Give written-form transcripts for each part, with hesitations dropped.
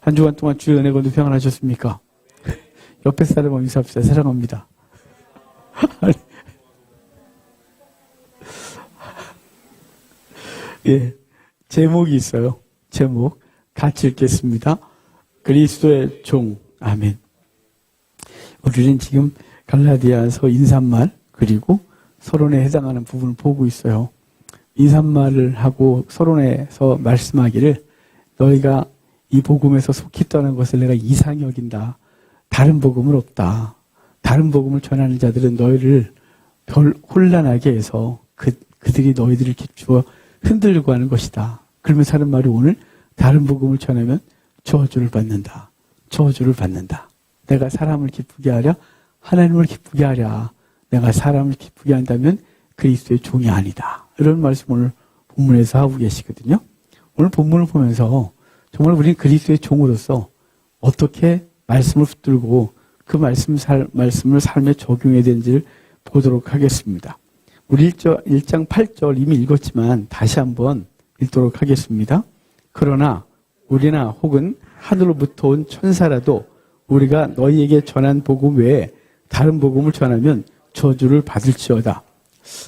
한 주간 동안 주의 은혜 건도 평안하셨습니까? 옆에 사람 인사합시다. 사랑합니다. 예, 제목이 있어요. 제목 같이 읽겠습니다. 그리스도의 종. 아멘. 우리는 지금 갈라디아서 인사말 그리고 서론에 해당하는 부분을 보고 있어요. 인사말을 하고 서론에서 말씀하기를 너희가 이 복음에서 속히 떠난 것을 내가 이상히 여긴다. 다른 복음은 없다. 다른 복음을 전하는 자들은 너희를 별 혼란하게 해서 그들이 너희들을 이렇게 주어 흔들려고 하는 것이다. 그러면서 하는 말이 오늘 다른 복음을 전하면 저주를 받는다. 저주를 받는다. 내가 사람을 기쁘게 하랴 하나님을 기쁘게 하랴. 내가 사람을 기쁘게 한다면 그리스도의 종이 아니다. 이런 말씀 오늘 본문에서 하고 계시거든요. 오늘 본문을 보면서 정말 우리는 그리스도의 종으로서 어떻게 말씀을 붙들고 그 말씀을 삶에 적용해야 되는지를 보도록 하겠습니다. 우리 1장 8절 이미 읽었지만 다시 한번 읽도록 하겠습니다. 그러나 우리나 혹은 하늘로부터 온 천사라도 우리가 너희에게 전한 복음 외에 다른 복음을 전하면 저주를 받을지어다.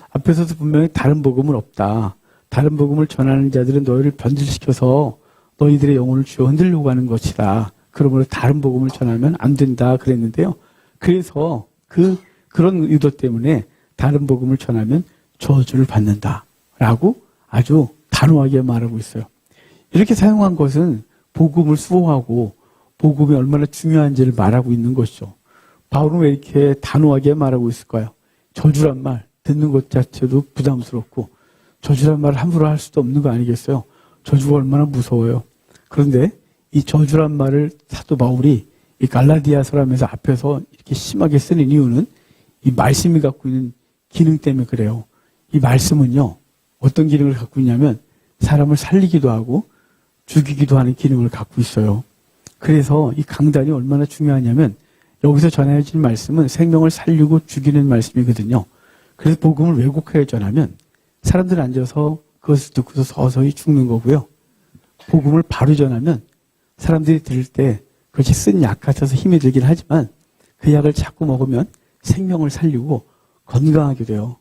앞에서도 분명히 다른 복음은 없다. 다른 복음을 전하는 자들은 너희를 변질시켜서 너희들의 영혼을 주어 흔들려고 하는 것이다. 그러므로 다른 복음을 전하면 안 된다 그랬는데요. 그래서 그런 의도 때문에 다른 복음을 전하면 저주를 받는다라고 아주 단호하게 말하고 있어요. 이렇게 사용한 것은 복음을 수호하고 복음이 얼마나 중요한지를 말하고 있는 것이죠. 바울은 왜 이렇게 단호하게 말하고 있을까요? 저주란 말 듣는 것 자체도 부담스럽고 저주란 말을 함부로 할 수도 없는 거 아니겠어요? 저주가 얼마나 무서워요. 그런데 이 저주란 말을 사도 바울이 이 갈라디아서라면서 앞에서 이렇게 심하게 쓰는 이유는 이 말씀이 갖고 있는 기능 때문에 그래요. 이 말씀은요, 어떤 기능을 갖고 있냐면 사람을 살리기도 하고 죽이기도 하는 기능을 갖고 있어요. 그래서 이 강단이 얼마나 중요하냐면 여기서 전해진 말씀은 생명을 살리고 죽이는 말씀이거든요. 그래서 복음을 왜곡하게 전하면 사람들 앉아서 그것을 듣고서 서서히 죽는 거고요. 복음을 바로 전하면 사람들이 들을 때 그것이 쓴 약 같아서 힘이 들긴 하지만 그 약을 자꾸 먹으면 생명을 살리고 건강하게 돼요.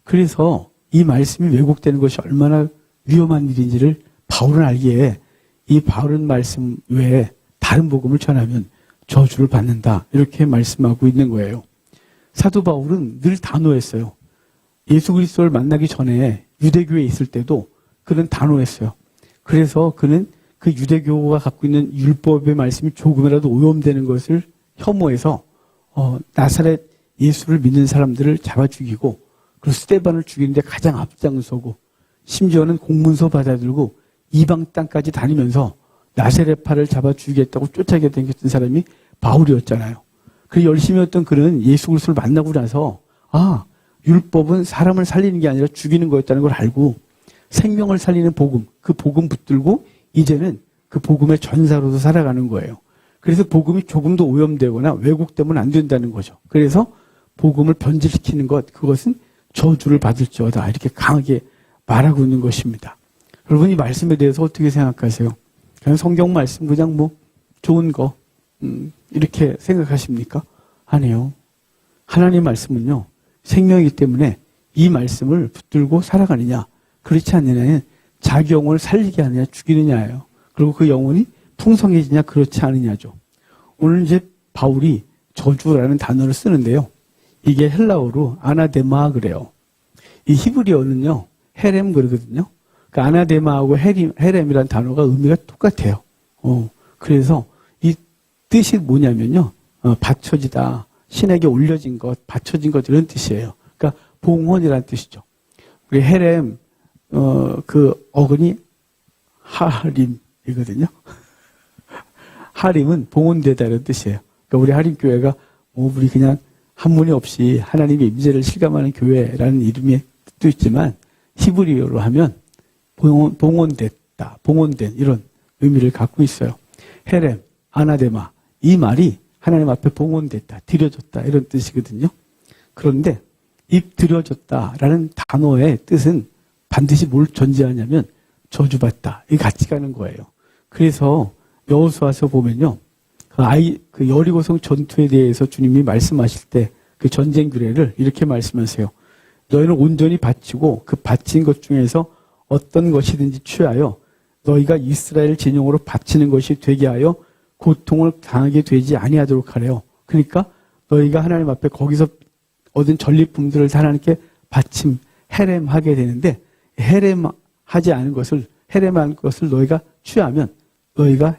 그래서 이 말씀이 왜곡되는 것이 얼마나 위험한 일인지를 바울은 알기에 이 바울은 말씀 외에 다른 복음을 전하면 저주를 받는다. 이렇게 말씀하고 있는 거예요. 사도 바울은 늘 단호했어요. 예수 그리스도를 만나기 전에 유대교에 있을 때도 그는 단호했어요. 그래서 그는 그 유대교가 갖고 있는 율법의 말씀이 조금이라도 오염되는 것을 혐오해서 나사렛 예수를 믿는 사람들을 잡아 죽이고 그리고 스데반을 죽이는데 가장 앞장서고 심지어는 공문서 받아들고 이방 땅까지 다니면서 나사렛파를 잡아 죽이겠다고 쫓아게 댕겼던 사람이 바울이었잖아요. 그 열심히 했던 그는 예수 그리스도를 만나고 나서 율법은 사람을 살리는 게 아니라 죽이는 거였다는 걸 알고 생명을 살리는 복음, 그 복음 붙들고 이제는 그 복음의 전사로서 살아가는 거예요. 그래서 복음이 조금도 오염되거나 왜곡되면 안 된다는 거죠. 그래서 복음을 변질시키는 것, 그것은 저주를 받을지어다. 이렇게 강하게 말하고 있는 것입니다. 여러분 이 말씀에 대해서 어떻게 생각하세요? 그냥 성경 말씀 그냥 좋은 거 이렇게 생각하십니까? 아니요. 하나님 말씀은요. 생명이기 때문에 이 말씀을 붙들고 살아가느냐 그렇지 않느냐는 자기 영혼을 살리게 하느냐 죽이느냐예요. 그리고 그 영혼이 풍성해지냐 그렇지 않느냐죠. 오늘 이제 바울이 저주라는 단어를 쓰는데요. 이게 헬라어로 아나데마 그래요. 이 히브리어는요. 헤렘 그러거든요. 그 아나데마하고 헤렘이라는 단어가 의미가 똑같아요. 그래서 이 뜻이 뭐냐면요. 받쳐지다. 신에게 올려진 것, 받쳐진 것 이런 뜻이에요. 그러니까 봉헌이라는 뜻이죠. 우리 헤렘 그 어근이 하림이거든요. 하림은 봉헌되다 이런 뜻이에요. 그러니까 우리 하림교회가 우리 그냥 한문이 없이 하나님의 임재를 실감하는 교회라는 이름의 뜻도 있지만 히브리어로 하면 봉헌됐다, 봉헌된 이런 의미를 갖고 있어요. 헤렘, 아나데마 이 말이 하나님 앞에 봉헌됐다, 드려졌다 이런 뜻이거든요. 그런데 이 드려졌다라는 단어의 뜻은 반드시 뭘 전제하냐면 저주받다, 이 같이 가는 거예요. 그래서 여호수아서 보면요. 그 여리고성 전투에 대해서 주님이 말씀하실 때 그 전쟁 규례를 이렇게 말씀하세요. 너희는 온전히 바치고 그 바친 것 중에서 어떤 것이든지 취하여 너희가 이스라엘 진영으로 바치는 것이 되게 하여 고통을 당하게 되지 아니하도록 하래요. 그러니까 너희가 하나님 앞에 거기서 얻은 전리품들을 하나님께 바침, 헤렘하게 되는데 헤렘하지 않은 것을 헤렘한 것을 너희가 취하면 너희가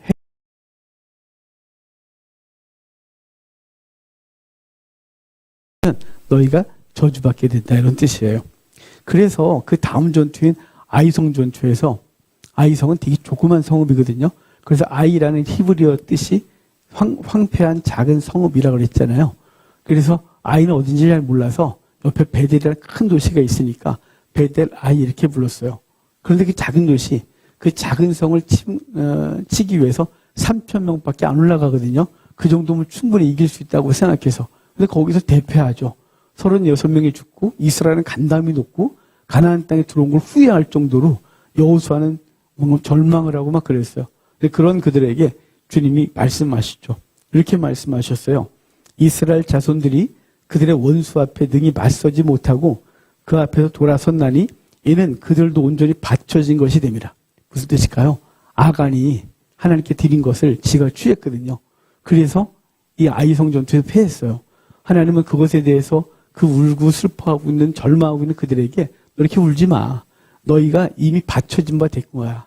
너희가 저주받게 된다 이런 뜻이에요. 그래서 그 다음 전투인 아이성 전투에서 아이성은 되게 조그만 성읍이거든요. 그래서 아이라는 히브리어 뜻이 황폐한 작은 성읍이라고 그랬잖아요. 그래서 아이는 어딘지 잘 몰라서 옆에 베델이라는 큰 도시가 있으니까 베델 아이 이렇게 불렀어요. 그런데 그 작은 도시, 그 작은 성을 치기 위해서 3,000명밖에 안 올라가거든요. 그 정도면 충분히 이길 수 있다고 생각해서. 근데 거기서 대패하죠. 36명이 죽고 이스라엘은 간담이 높고 가나안 땅에 들어온 걸 후회할 정도로 여호수아는 뭔가 절망을 하고 막 그랬어요. 근데 그런 그들에게 주님이 말씀하시죠. 이렇게 말씀하셨어요. 이스라엘 자손들이 그들의 원수 앞에 능히 맞서지 못하고 그 앞에서 돌아섰나니 이는 그들도 온전히 받쳐진 것이 됨이라. 무슨 뜻일까요? 아간이 하나님께 드린 것을 지가 취했거든요. 그래서 이 아이성 전투에서 패했어요. 하나님은 그것에 대해서 그 울고 슬퍼하고 있는 절망하고 있는 그들에게 너 이렇게 울지 마. 너희가 이미 받쳐진 바 된 거야.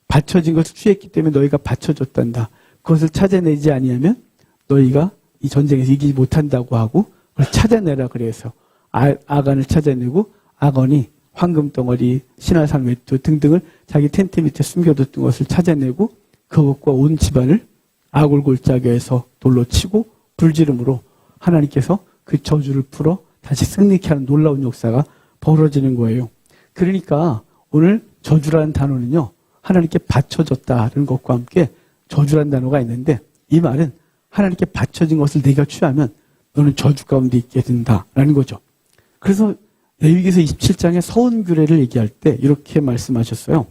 받쳐진 것을 취했기 때문에 너희가 받쳐줬단다. 그것을 찾아내지 아니하면 너희가 이 전쟁에서 이기지 못한다고 하고 그걸 찾아내라 그래서 아간을 찾아내고 아간이 황금덩어리, 신화산 외투 등등을 자기 텐트 밑에 숨겨뒀던 것을 찾아내고 그것과 온 집안을 아골골짜기에서 돌로 치고 불지름으로 하나님께서 그 저주를 풀어 다시 승리케 하는 놀라운 역사가 벌어지는 거예요. 그러니까 오늘 저주라는 단어는요. 하나님께 바쳐졌다는 것과 함께 저주라는 단어가 있는데 이 말은 하나님께 바쳐진 것을 네가 취하면 너는 저주 가운데 있게 된다라는 거죠. 그래서 레위기서 27장의 서원규례를 얘기할 때 이렇게 말씀하셨어요.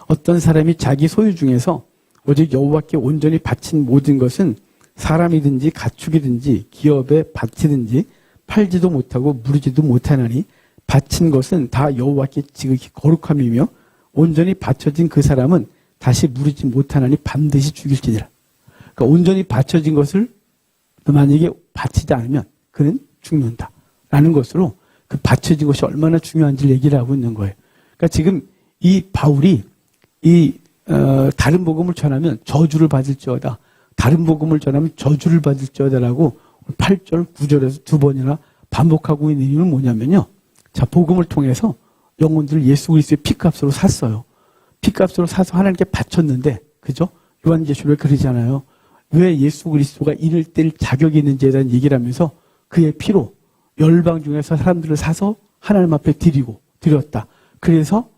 어떤 사람이 자기 소유 중에서 오직 여호와께 온전히 바친 모든 것은 사람이든지 가축이든지 기업에 바치든지 팔지도 못하고 무르지도 못하나니 바친 것은 다 여호와께 지극히 거룩함이며 온전히 바쳐진 그 사람은 다시 무르지 못하나니 반드시 죽일지니라. 그러니까 온전히 바쳐진 것을 만약에 바치지 않으면 그는 죽는다. 라는 것으로 그 바쳐진 것이 얼마나 중요한지를 얘기를 하고 있는 거예요. 그러니까 지금 이 바울이 다른 복음을 전하면 저주를 받을지어다. 다른 복음을 전하면 저주를 받을지어다라고 8절, 9절에서 두 번이나 반복하고 있는 이유는 뭐냐면요. 자, 복음을 통해서 영혼들을 예수 그리스도의 피값으로 샀어요. 피값으로 사서 하나님께 바쳤는데, 그죠? 요한계시록에 그러잖아요. 왜 예수 그리스도가 이를 뗄 자격이 있는지에 대한 얘기를 하면서 그의 피로 열방 중에서 사람들을 사서 하나님 앞에 드렸다. 그래서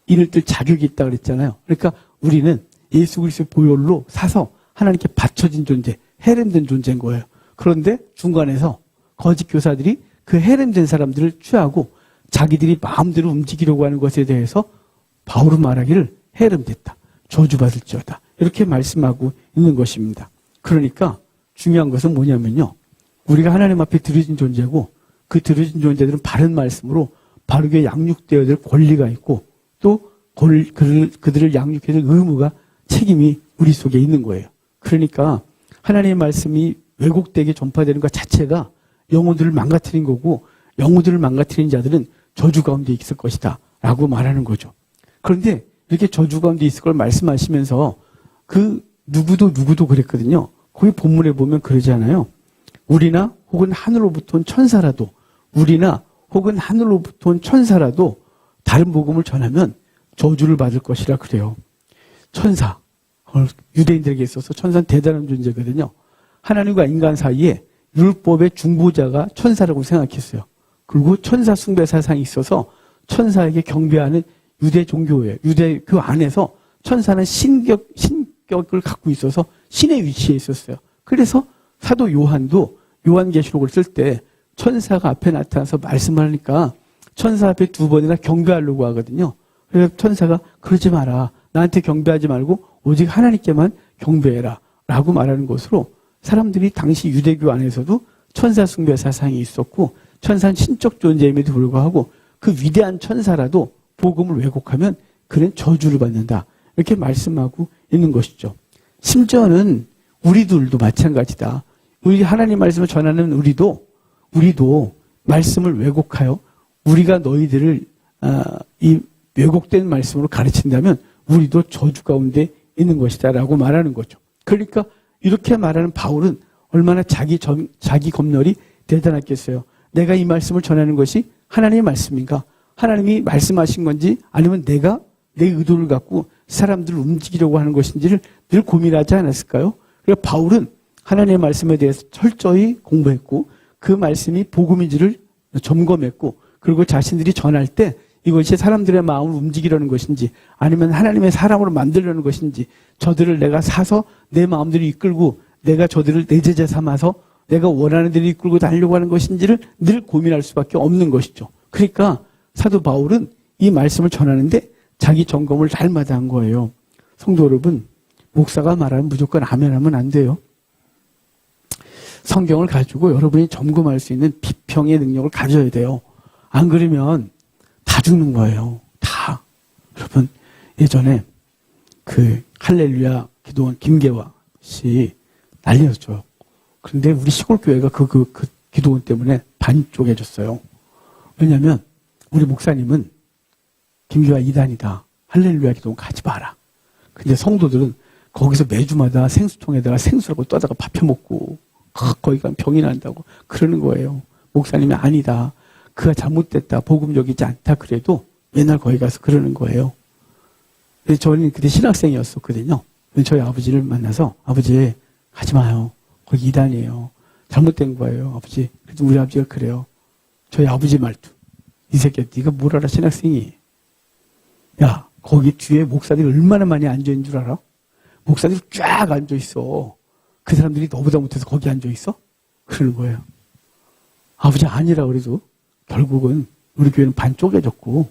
이를 뗄 자격이 있다 그랬잖아요. 그러니까 우리는 예수 그리스도의 보혈로 사서 하나님께 바쳐진 존재, 헤렘된 존재인 거예요. 그런데 중간에서 거짓 교사들이 그 헤렘된 사람들을 취하고 자기들이 마음대로 움직이려고 하는 것에 대해서 바울은 말하기를 헤렘됐다. 저주받을지어다. 이렇게 말씀하고 있는 것입니다. 그러니까 중요한 것은 뭐냐면요. 우리가 하나님 앞에 드려진 존재고 그 드려진 존재들은 바른 말씀으로 바르게 양육되어야 될 권리가 있고 또 그들을 양육해야 될 의무가 책임이 우리 속에 있는 거예요. 그러니까 하나님의 말씀이 왜곡되게 전파되는 것 자체가 영혼들을 망가뜨린 거고 영혼들을 망가뜨린 자들은 저주 가운데 있을 것이다 라고 말하는 거죠. 그런데 이렇게 저주 가운데 있을 걸 말씀하시면서 그 누구도 그랬거든요. 거기 본문에 보면 그러잖아요. 우리나 혹은 하늘로부터 온 천사라도 우리나 혹은 하늘로부터 온 천사라도 다른 복음을 전하면 저주를 받을 것이라 그래요. 천사. 유대인들에게 있어서 천사는 대단한 존재거든요. 하나님과 인간 사이에 율법의 중보자가 천사라고 생각했어요. 그리고 천사 숭배 사상이 있어서 천사에게 경배하는 유대 종교예요. 유대 그 안에서 천사는 신격을 갖고 있어서 신의 위치에 있었어요. 그래서 사도 요한도 요한계시록을 쓸 때 천사가 앞에 나타나서 말씀을 하니까 천사 앞에 두 번이나 경배하려고 하거든요. 그래서 천사가 그러지 마라. 나한테 경배하지 말고 오직 하나님께만 경배해라 라고 말하는 것으로 사람들이 당시 유대교 안에서도 천사 숭배 사상이 있었고 천사는 신적 존재임에도 불구하고 그 위대한 천사라도 복음을 왜곡하면 그는 저주를 받는다. 이렇게 말씀하고 있는 것이죠. 심지어는 우리들도 마찬가지다. 우리 하나님 말씀을 전하는 우리도 말씀을 왜곡하여 우리가 너희들을 이 왜곡된 말씀으로 가르친다면 우리도 저주 가운데 있는 것이다 라고 말하는 거죠. 그러니까 이렇게 말하는 바울은 얼마나 자기 검열이 대단했겠어요. 내가 이 말씀을 전하는 것이 하나님의 말씀인가? 하나님이 말씀하신 건지 아니면 내가 내 의도를 갖고 사람들을 움직이려고 하는 것인지를 늘 고민하지 않았을까요? 그래서 바울은 하나님의 말씀에 대해서 철저히 공부했고 그 말씀이 복음인지를 점검했고 그리고 자신들이 전할 때 이것이 사람들의 마음을 움직이려는 것인지 아니면 하나님의 사람으로 만들려는 것인지 저들을 내가 사서 내 마음대로 이끌고 내가 저들을 내 제자 삼아서 내가 원하는 대로 이끌고 다니려고 하는 것인지를 늘 고민할 수밖에 없는 것이죠. 그러니까 사도 바울은 이 말씀을 전하는데 자기 점검을 잘 마다한 거예요. 성도 여러분, 목사가 말하면 무조건 아멘하면 안 돼요. 성경을 가지고 여러분이 점검할 수 있는 비평의 능력을 가져야 돼요. 안 그러면 다 죽는 거예요. 다. 여러분, 예전에 그 할렐루야 기도원 김계화 씨 난리였죠. 그런데 우리 시골 교회가 그 기도원 때문에 반 쪼개졌어요. 왜냐면 우리 목사님은 김계화 2단이다. 할렐루야 기도원 가지 마라. 근데 성도들은 거기서 매주마다 생수통에다가 생수라고 떠다가 밥 해먹고 거기 가면 병이 난다고 그러는 거예요. 목사님이 아니다. 그가 잘못됐다. 복음적이지 않다. 그래도 맨날 거기 가서 그러는 거예요. 그래서 저는 그때 신학생이었었거든요. 저희 아버지를 만나서 아버지 하지 마요. 거기 2단이에요. 잘못된 거예요. 아버지. 그래도 우리 아버지가 그래요. 저희 아버지 말투. 이 새끼야 네가 뭘 알아 신학생이. 야 거기 뒤에 목사들이 얼마나 많이 앉아있는 줄 알아? 목사들이 쫙 앉아있어. 그 사람들이 너보다 못해서 거기 앉아있어? 그러는 거예요. 아버지 아니라 그래도 결국은 우리 교회는 반 쪼개졌고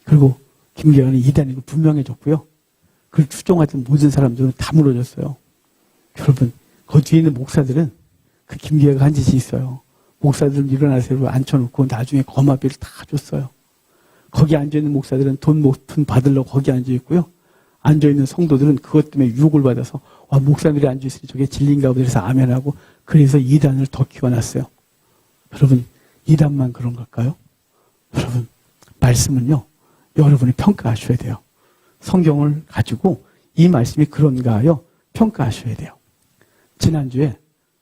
그리고 김계환은 2단이고 분명해졌고요. 그걸 추종하던 모든 사람들은 다 무너졌어요. 여러분 그 뒤에 있는 목사들은 그 김계환가 한 짓이 있어요. 목사들은 일어나세요 앉혀놓고 나중에 거마비를 다 줬어요. 거기 앉아있는 목사들은 돈 높은 받으려고 거기 앉아있고요. 앉아있는 성도들은 그것 때문에 유혹을 받아서 와 목사들이 앉아있으니 저게 진리인가 보다 해서 아멘하고 그래서 2단을 더 키워놨어요. 여러분 2단만 그런 걸까요? 여러분 말씀은요. 여러분이 평가하셔야 돼요. 성경을 가지고 이 말씀이 그런가 하여 평가하셔야 돼요. 지난주에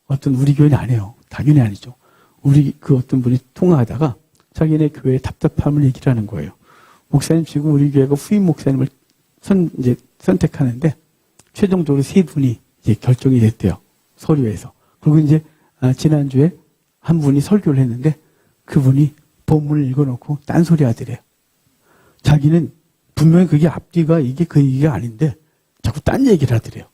어떤 우리 교회는 안 해요. 당연히 아니죠. 우리 그 어떤 분이 통화하다가 자기네 교회의 답답함을 얘기를 하는 거예요. 목사님 지금 우리 교회가 후임 목사님을 이제 선택하는데 최종적으로 3분이 이제 결정이 됐대요. 서류에서. 그리고 이제 지난주에 한 분이 설교를 했는데 그분이 본문을 읽어놓고 딴소리 하더래요. 자기는 분명히 그게 앞뒤가 이게 그 얘기가 아닌데 자꾸 딴 얘기를 하더래요.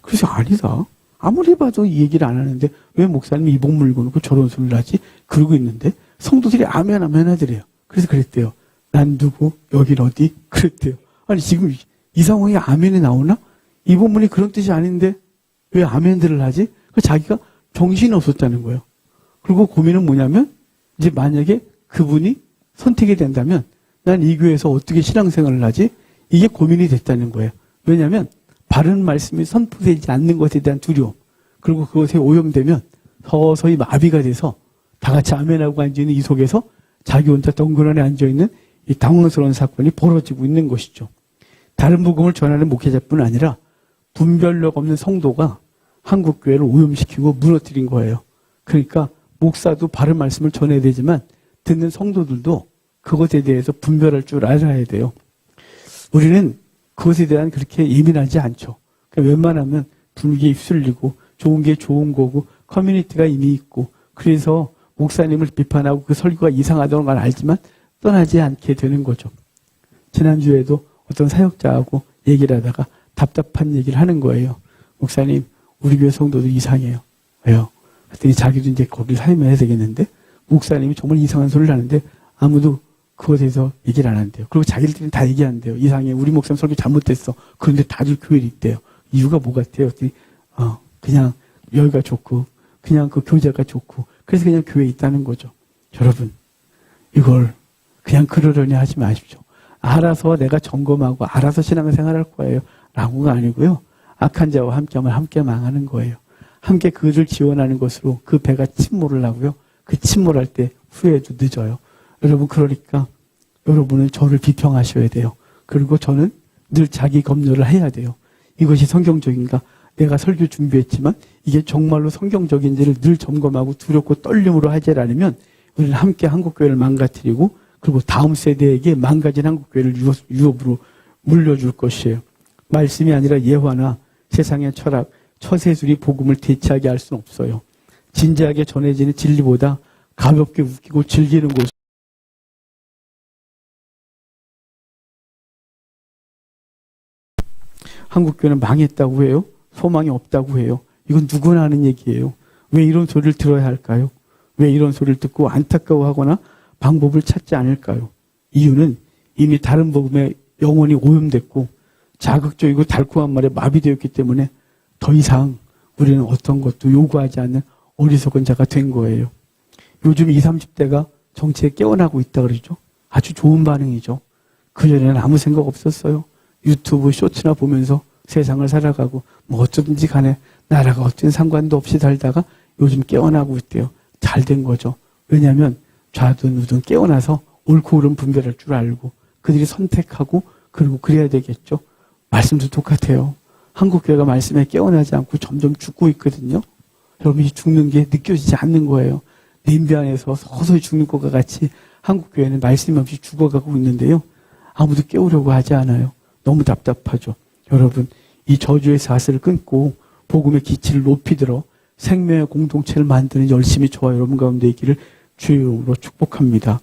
그래서 아니다. 아무리 봐도 이 얘기를 안 하는데 왜 목사님이 이 본문을 읽어놓고 저런 소리를 하지? 그러고 있는데 성도들이 아멘 아멘 하더래요. 그래서 그랬대요. 난 누구? 여긴 어디? 그랬대요. 아니 지금 이 상황에 아멘이 나오나? 이 본문이 그런 뜻이 아닌데 왜 아멘들을 하지? 자기가 정신이 없었다는 거예요. 그리고 고민은 뭐냐면 이제 만약에 그분이 선택이 된다면 난 이 교회에서 어떻게 신앙생활을 하지? 이게 고민이 됐다는 거예요. 왜냐하면 바른 말씀이 선포되지 않는 것에 대한 두려움 그리고 그것에 오염되면 서서히 마비가 돼서 다 같이 아멘하고 앉아있는 이 속에서 자기 혼자 덩그러니 앉아있는 이 당황스러운 사건이 벌어지고 있는 것이죠. 다른 복음을 전하는 목회자뿐 아니라 분별력 없는 성도가 한국 교회를 오염시키고 무너뜨린 거예요. 그러니까 목사도 바른 말씀을 전해야 되지만 듣는 성도들도 그것에 대해서 분별할 줄 알아야 돼요. 우리는 그것에 대한 그렇게 예민하지 않죠. 그러니까 웬만하면 분위기에 휩쓸리고 좋은 게 좋은 거고 커뮤니티가 이미 있고 그래서 목사님을 비판하고 그 설교가 이상하다는 걸 알지만 떠나지 않게 되는 거죠. 지난주에도 어떤 사역자하고 얘기를 하다가 답답한 얘기를 하는 거예요. 목사님, 우리 교회 성도도 이상해요. 왜요? 그랬더니 자기도 이제 거기를 사임해야 되겠는데 목사님이 정말 이상한 소리를 하는데 아무도 그것에 대해서 얘기를 안 한대요. 그리고 자기들끼리 다 얘기한대요. 이상해. 우리 목사님 설교 잘못됐어. 그런데 다들 교회에 있대요. 이유가 뭐 같아요? 그냥 여기가 좋고, 그냥 그 교제가 좋고, 그래서 그냥 교회에 있다는 거죠. 여러분, 이걸 그냥 그러려니 하지 마십시오. 알아서 내가 점검하고 알아서 신앙생활 할 거예요. 라고가 아니고요. 악한 자와 함께하면 함께 망하는 거예요. 함께 그를 지원하는 것으로 그 배가 침몰을 하고요. 그 침몰할 때 후회도 늦어요. 여러분, 그러니까 여러분은 저를 비평하셔야 돼요. 그리고 저는 늘 자기 검열을 해야 돼요. 이것이 성경적인가? 내가 설교 준비했지만 이게 정말로 성경적인지를 늘 점검하고 두렵고 떨림으로 하지 않으면 우리는 함께 한국교회를 망가뜨리고 그리고 다음 세대에게 망가진 한국교회를 유업으로 물려줄 것이에요. 말씀이 아니라 예화나 세상의 철학, 처세술이 복음을 대체하게 할 수는 없어요. 진지하게 전해지는 진리보다 가볍게 웃기고 즐기는 곳. 한국교회는 망했다고 해요? 소망이 없다고 해요? 이건 누구나 하는 얘기예요. 왜 이런 소리를 들어야 할까요? 왜 이런 소리를 듣고 안타까워하거나 방법을 찾지 않을까요? 이유는 이미 다른 복음에 영혼이 오염됐고 자극적이고 달콤한 말에 마비되었기 때문에 더 이상 우리는 어떤 것도 요구하지 않는 어리석은 자가 된 거예요. 요즘 20, 30대가 정치에 깨어나고 있다 그러죠. 아주 좋은 반응이죠. 그전에는 아무 생각 없었어요. 유튜브 쇼츠나 보면서 세상을 살아가고 뭐 어쩌든지 간에 나라가 어떤 상관도 없이 살다가 요즘 깨어나고 있대요. 잘 된 거죠. 왜냐하면 좌든 우든 깨어나서 옳고 그름 분별할 줄 알고 그들이 선택하고 그리고 그래야 되겠죠. 말씀도 똑같아요. 한국교회가 말씀에 깨어나지 않고 점점 죽고 있거든요. 여러분이 죽는 게 느껴지지 않는 거예요. 냄비 안에서 서서히 죽는 것과 같이 한국교회는 말씀 없이 죽어가고 있는데요. 아무도 깨우려고 하지 않아요. 너무 답답하죠. 여러분, 이 저주의 사슬을 끊고 복음의 기치를 높이 들어 생명의 공동체를 만드는 열심히 저와 여러분 가운데 있기를 주의 이름으로 축복합니다.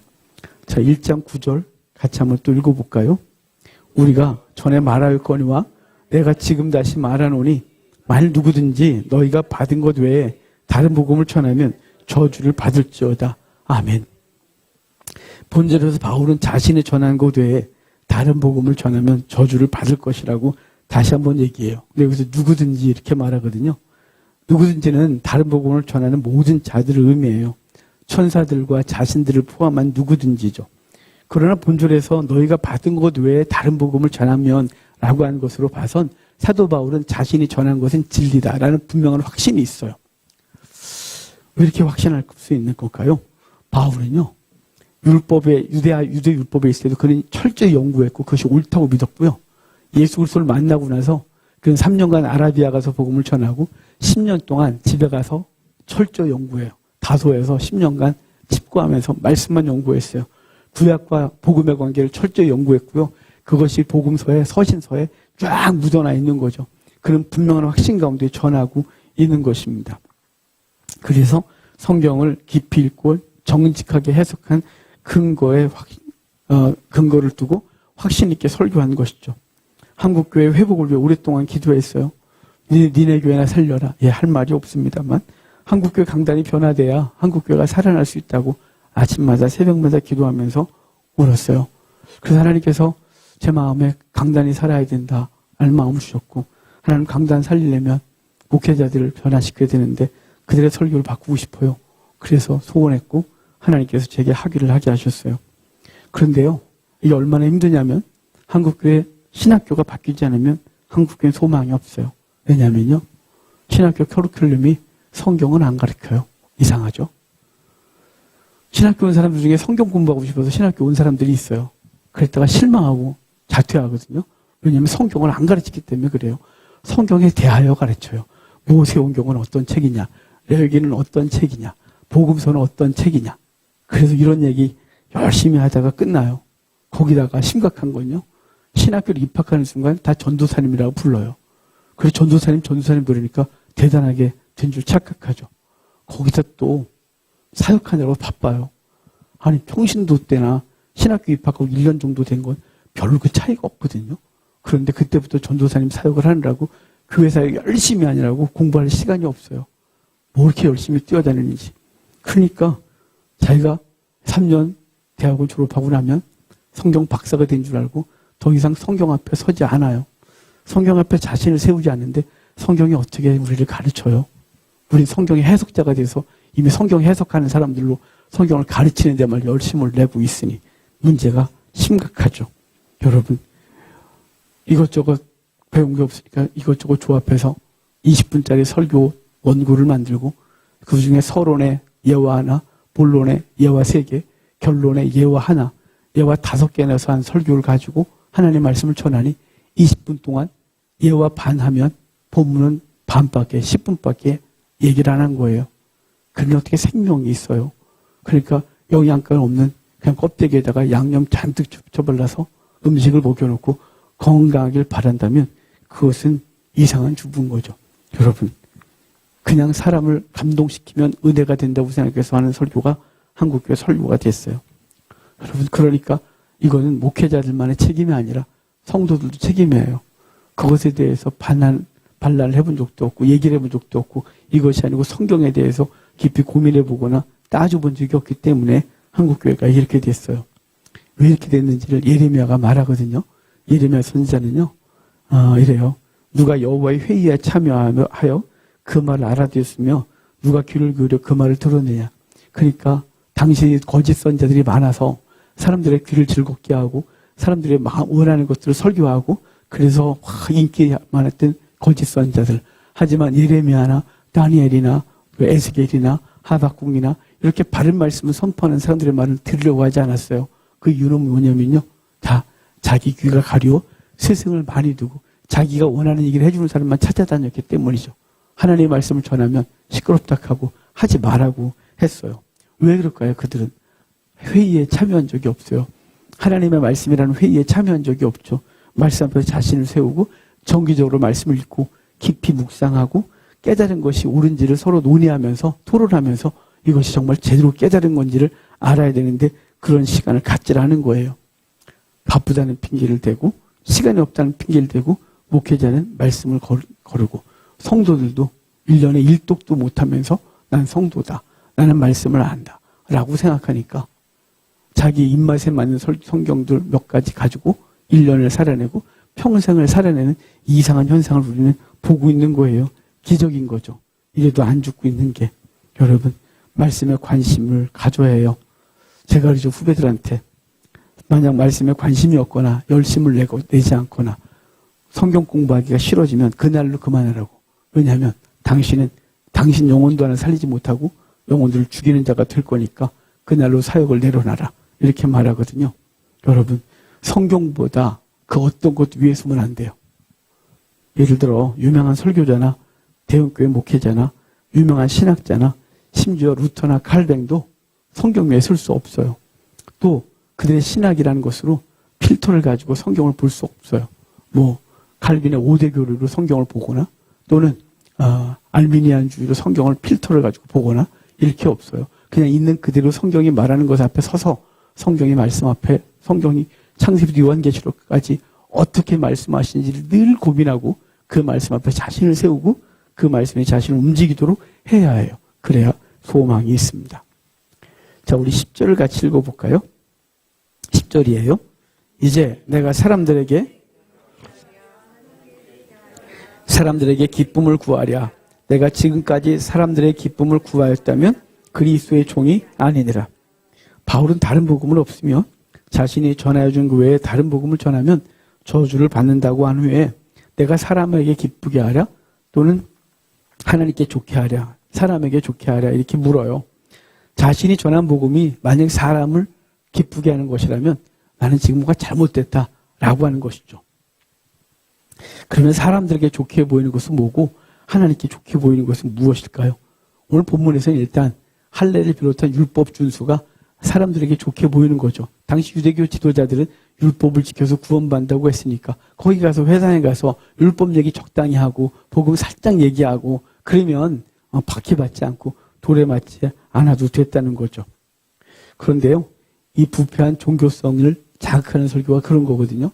자, 1장 9절 같이 한번 또 읽어볼까요? 우리가 전에 말하였거니와 내가 지금 다시 말하노니 만일 누구든지 너희가 받은 것 외에 다른 복음을 전하면 저주를 받을지어다. 아멘. 본절에서 바울은 자신이 전한 것 외에 다른 복음을 전하면 저주를 받을 것이라고 다시 한번 얘기해요. 근데 여기서 누구든지 이렇게 말하거든요. 누구든지는 다른 복음을 전하는 모든 자들을 의미해요. 천사들과 자신들을 포함한 누구든지죠. 그러나 본절에서 너희가 받은 것 외에 다른 복음을 전하면 라고 한 것으로 봐선 사도 바울은 자신이 전한 것은 진리다라는 분명한 확신이 있어요. 왜 이렇게 확신할 수 있는 걸까요? 바울은요, 유대 율법에 있을 때도 그는 철저히 연구했고 그것이 옳다고 믿었고요. 예수 그리스도를 만나고 나서 그는 3년간 아라비아 가서 복음을 전하고 10년 동안 집에 가서 철저히 연구해요. 다소에서 10년간 집구하면서 말씀만 연구했어요. 구약과 복음의 관계를 철저히 연구했고요. 그것이 복음서에 서신서에 쫙 묻어나 있는 거죠. 그런 분명한 확신 가운데 전하고 있는 것입니다. 그래서 성경을 깊이 읽고 정직하게 해석한 근거를 두고 확신 있게 설교한 것이죠. 한국교회 회복을 위해 오랫동안 기도했어요. 니네 교회나 살려라. 예, 할 말이 없습니다만 한국교회 강단이 변화돼야 한국교회가 살아날 수 있다고 아침마다 새벽마다 기도하면서 울었어요. 그래서 하나님께서 제 마음에 강단이 살아야 된다 라는 마음을 주셨고 하나님 강단 살리려면 목회자들을 변화시켜야 되는데 그들의 설교를 바꾸고 싶어요. 그래서 소원했고 하나님께서 제게 학위를 하게 하셨어요. 그런데요, 이게 얼마나 힘드냐면 한국교회 신학교가 바뀌지 않으면 한국교회는 소망이 없어요. 왜냐하면요, 신학교 커리큘럼이 성경은 안 가르쳐요. 이상하죠? 신학교 온 사람들 중에 성경 공부하고 싶어서 신학교 온 사람들이 있어요. 그랬다가 실망하고 자퇴하거든요. 왜냐하면 성경을 안 가르치기 때문에 그래요. 성경에 대하여 가르쳐요. 모세오경은 어떤 책이냐, 레위기는 어떤 책이냐, 복음서는 어떤 책이냐. 그래서 이런 얘기 열심히 하다가 끝나요. 거기다가 심각한 건요, 신학교를 입학하는 순간 다 전도사님이라고 불러요. 그래서 전도사님 부르니까 대단하게 된 줄 착각하죠. 거기서 또 사역하느라고 바빠요. 아니, 평신도 때나 신학교 입학하고 1년 정도 된 건 별로 그 차이가 없거든요. 그런데 그때부터 전도사님 사역을 하느라고 교회 사역 열심히 하느라고 공부할 시간이 없어요. 뭐 이렇게 열심히 뛰어다니는지. 그러니까 자기가 3년 대학을 졸업하고 나면 성경 박사가 된 줄 알고 더 이상 성경 앞에 서지 않아요. 성경 앞에 자신을 세우지 않는데 성경이 어떻게 우리를 가르쳐요? 우리 성경의 해석자가 돼서 이미 성경 해석하는 사람들로 성경을 가르치는 데만 열심을 내고 있으니 문제가 심각하죠. 여러분, 이것저것 배운 게 없으니까 이것저것 조합해서 20분짜리 설교 원고를 만들고 그 중에 서론에 예화 하나, 본론에 예화 3개, 결론에 예화 하나, 예화 5개 내서 한 설교를 가지고 하나님의 말씀을 전하니 20분 동안 예화 반 하면 본문은 반밖에 10분밖에 얘기를 안 한 거예요. 그러니 어떻게 생명이 있어요? 그러니까 영양가 없는 그냥 껍데기에다가 양념 잔뜩 쳐발라서 음식을 먹여놓고 건강하길 바란다면 그것은 이상한 주부인 거죠. 여러분, 그냥 사람을 감동시키면 은혜가 된다고 생각해서 하는 설교가 한국교회 설교가 됐어요. 여러분, 그러니까 이거는 목회자들만의 책임이 아니라 성도들도 책임이에요. 그것에 대해서 반란을 해본 적도 없고 얘기를 해본 적도 없고 이것이 아니고 성경에 대해서 깊이 고민해보거나 따져본 적이 없기 때문에 한국교회가 이렇게 됐어요. 왜 이렇게 됐는지를 예레미야가 말하거든요. 예레미야 선지자는요. 이래요. 누가 여호와의 회의에 참여하여 그 말을 알아듣었으며 누가 귀를 기울여 그 말을 들었느냐. 그러니까 당시 거짓 선지자들이 많아서 사람들의 귀를 즐겁게 하고 사람들의 원하는 것들을 설교하고 그래서 인기 많았던 거짓 선지자들. 하지만 예레미야나 다니엘이나 에스겔이나 하박국이나 이렇게 바른 말씀을 선포하는 사람들의 말을 들으려고 하지 않았어요. 그 이유는 뭐냐면요. 다 자기 귀가 가리워 스승을 많이 두고 자기가 원하는 얘기를 해주는 사람만 찾아다녔기 때문이죠. 하나님의 말씀을 전하면 시끄럽다 하고 하지 말라고 했어요. 왜 그럴까요? 그들은 회의에 참여한 적이 없어요. 하나님의 말씀이라는 회의에 참여한 적이 없죠. 말씀 앞에서 자신을 세우고 정기적으로 말씀을 읽고 깊이 묵상하고 깨달은 것이 옳은지를 서로 논의하면서 토론하면서 이것이 정말 제대로 깨달은 건지를 알아야 되는데 그런 시간을 갖질 않은 거예요. 바쁘다는 핑계를 대고 시간이 없다는 핑계를 대고 목회자는 말씀을 거르고 성도들도 1년에 1독도 못하면서 난 성도다. 나는 말씀을 안다. 라고 생각하니까 자기 입맛에 맞는 성경들 몇 가지 가지고 1년을 살아내고 평생을 살아내는 이상한 현상을 우리는 보고 있는 거예요. 기적인 거죠. 이래도 안 죽고 있는 게. 여러분, 말씀에 관심을 가져야 해요. 제가 그러죠. 후배들한테 만약 말씀에 관심이 없거나 열심을 내지 않거나 성경 공부하기가 싫어지면 그날로 그만하라고. 왜냐하면 당신은 당신 영혼도 하나 살리지 못하고 영혼들을 죽이는 자가 될 거니까 그날로 사역을 내려놔라. 이렇게 말하거든요. 여러분, 성경보다 그 어떤 것 위에 서면 안 돼요. 예를 들어 유명한 설교자나 대형교회 목회자나 유명한 신학자나 심지어 루터나 칼뱅도 성경 위에 설 수 없어요. 또 그들의 신학이라는 것으로 필터를 가지고 성경을 볼 수 없어요. 뭐 칼빈의 5대 교리로 성경을 보거나 또는 알미니안주의로 성경을 필터를 가지고 보거나 이렇게 없어요. 그냥 있는 그대로 성경이 말하는 것 앞에 서서 성경의 말씀 앞에 성경이 창세기부터 요한계시록까지 어떻게 말씀하시는지를 늘 고민하고 그 말씀 앞에 자신을 세우고 그 말씀에 자신을 움직이도록 해야 해요. 그래야 소망이 있습니다. 자, 우리 10절을 같이 읽어볼까요? 10절이에요. 이제 내가 사람들에게 기쁨을 구하랴. 내가 지금까지 사람들의 기쁨을 구하였다면 그리스도의 종이 아니니라. 바울은 다른 복음을 없으며 자신이 전하여 준 그 외에 다른 복음을 전하면 저주를 받는다고 한 후에 내가 사람에게 기쁘게 하랴 또는 하나님께 좋게 하랴 사람에게 좋게 하랴 이렇게 물어요. 자신이 전한 복음이 만약 사람을 기쁘게 하는 것이라면 나는 지금 뭔가 잘못됐다라고 하는 것이죠. 그러면 사람들에게 좋게 보이는 것은 뭐고 하나님께 좋게 보이는 것은 무엇일까요? 오늘 본문에서는 일단 할례를 비롯한 율법 준수가 사람들에게 좋게 보이는 거죠. 당시 유대교 지도자들은 율법을 지켜서 구원받는다고 했으니까 거기 가서 회당에 가서 율법 얘기 적당히 하고 복음 살짝 얘기하고 그러면 박해받지 않고 돌에 맞지 않아도 됐다는 거죠. 그런데요, 이 부패한 종교성을 자극하는 설교가 그런 거거든요.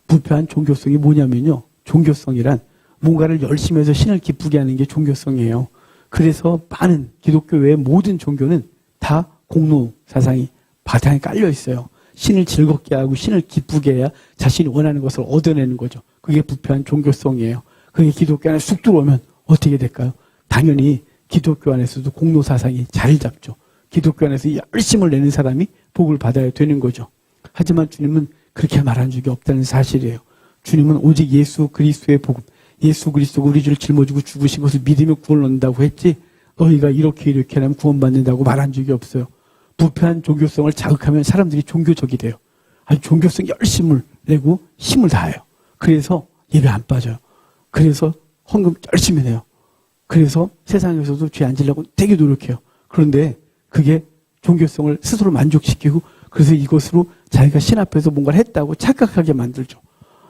부패한 종교성이 뭐냐면요. 종교성이란 뭔가를 열심히 해서 신을 기쁘게 하는 게 종교성이에요. 그래서 많은 기독교 외의 모든 종교는 다 공로 사상이 바탕에 깔려 있어요. 신을 즐겁게 하고 신을 기쁘게 해야 자신이 원하는 것을 얻어내는 거죠. 그게 부패한 종교성이에요. 그게 기독교 안에 쑥 들어오면 어떻게 될까요? 당연히 기독교 안에서도 공로사상이 자리 잡죠. 기독교 안에서 열심을 내는 사람이 복을 받아야 되는 거죠. 하지만 주님은 그렇게 말한 적이 없다는 사실이에요. 주님은 오직 예수 그리스도의 복음, 예수 그리스도가 우리 죄를 짊어지고 죽으신 것을 믿으며 구원을 얻는다고 했지 너희가 이렇게 하면 구원받는다고 말한 적이 없어요. 부패한 종교성을 자극하면 사람들이 종교적이 돼요. 아니 종교성 열심을 내고 힘을 다해요. 그래서 예배 안 빠져요. 그래서 헌금 열심히 내요. 그래서 세상에서도 죄 안 지려고 되게 노력해요. 그런데 그게 종교성을 스스로 만족시키고 그래서 이것으로 자기가 신 앞에서 뭔가를 했다고 착각하게 만들죠.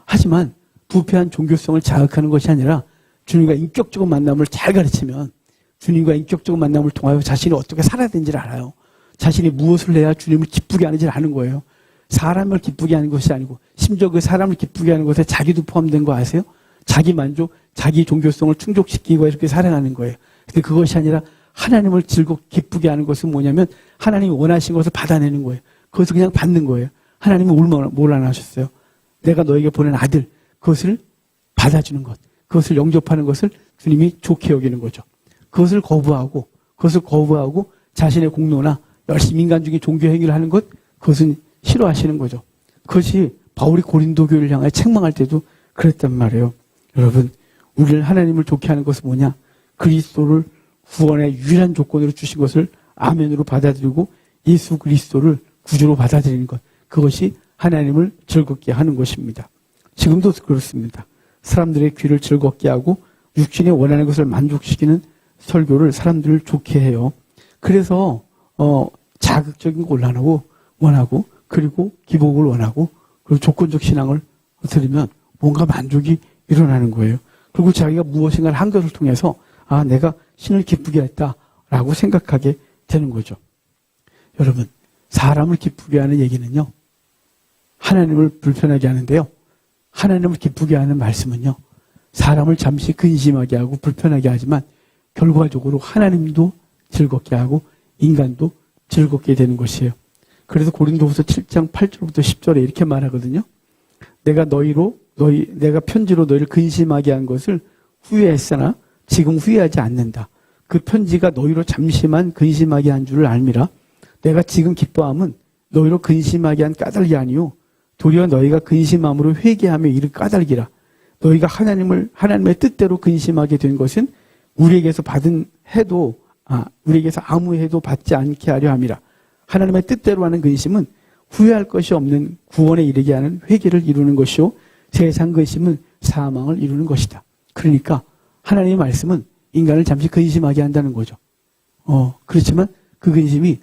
하지만 부패한 종교성을 자극하는 것이 아니라 주님과 인격적인 만남을 잘 가르치면 주님과 인격적인 만남을 통하여 자신이 어떻게 살아야 되는지를 알아요. 자신이 무엇을 해야 주님을 기쁘게 하는지를 아는 거예요. 사람을 기쁘게 하는 것이 아니고 심지어 그 사람을 기쁘게 하는 것에 자기도 포함된 거 아세요? 자기 만족, 자기 종교성을 충족시키고 이렇게 살아가는 거예요. 근데 그것이 아니라 하나님을 즐겁게 기쁘게 하는 것은 뭐냐면 하나님이 원하신 것을 받아내는 거예요. 그것을 그냥 받는 거예요. 하나님은 뭘 안 하셨어요? 내가 너에게 보낸 아들, 그것을 받아주는 것, 그것을 영접하는 것을 주님이 좋게 여기는 거죠. 그것을 거부하고 자신의 공로나 열심히 인간적인 종교 행위를 하는 것, 그것은 싫어하시는 거죠. 그것이 바울이 고린도 교회를 향해 책망할 때도 그랬단 말이에요. 여러분, 우리를 하나님을 좋게 하는 것은 뭐냐? 그리스도를 구원의 유일한 조건으로 주신 것을 아멘으로 받아들이고 예수 그리스도를 구주로 받아들이는 것. 그것이 하나님을 즐겁게 하는 것입니다. 지금도 그렇습니다. 사람들의 귀를 즐겁게 하고 육신이 원하는 것을 만족시키는 설교를 사람들을 좋게 해요. 그래서 자극적인 걸 원하고 그리고 기복을 원하고 그리고 조건적 신앙을 들으면 뭔가 만족이 일어나는 거예요. 그리고 자기가 무엇인가를 한 것을 통해서 아 내가 신을 기쁘게 했다라고 생각하게 되는 거죠. 여러분 사람을 기쁘게 하는 얘기는요. 하나님을 불편하게 하는데요. 하나님을 기쁘게 하는 말씀은요. 사람을 잠시 근심하게 하고 불편하게 하지만 결과적으로 하나님도 즐겁게 하고 인간도 즐겁게 되는 것이에요. 그래서 고린도후서 7장 8절부터 10절에 이렇게 말하거든요. 내가 편지로 너희를 근심하게 한 것을 후회했으나 지금 후회하지 않는다. 그 편지가 너희로 잠시만 근심하게 한 줄을 알미라. 내가 지금 기뻐함은 너희로 근심하게 한 까닭이 아니요 도리어 너희가 근심함으로 회개하며 이를 까닭이라. 너희가 하나님의 뜻대로 근심하게 된 것은 우리에게서 우리에게서 아무 해도 받지 않게 하려 함이라. 하나님의 뜻대로 하는 근심은 후회할 것이 없는 구원에 이르게 하는 회개를 이루는 것이요 세상 근심은 사망을 이루는 것이다. 그러니까 하나님의 말씀은 인간을 잠시 근심하게 한다는 거죠. 그렇지만 그 근심이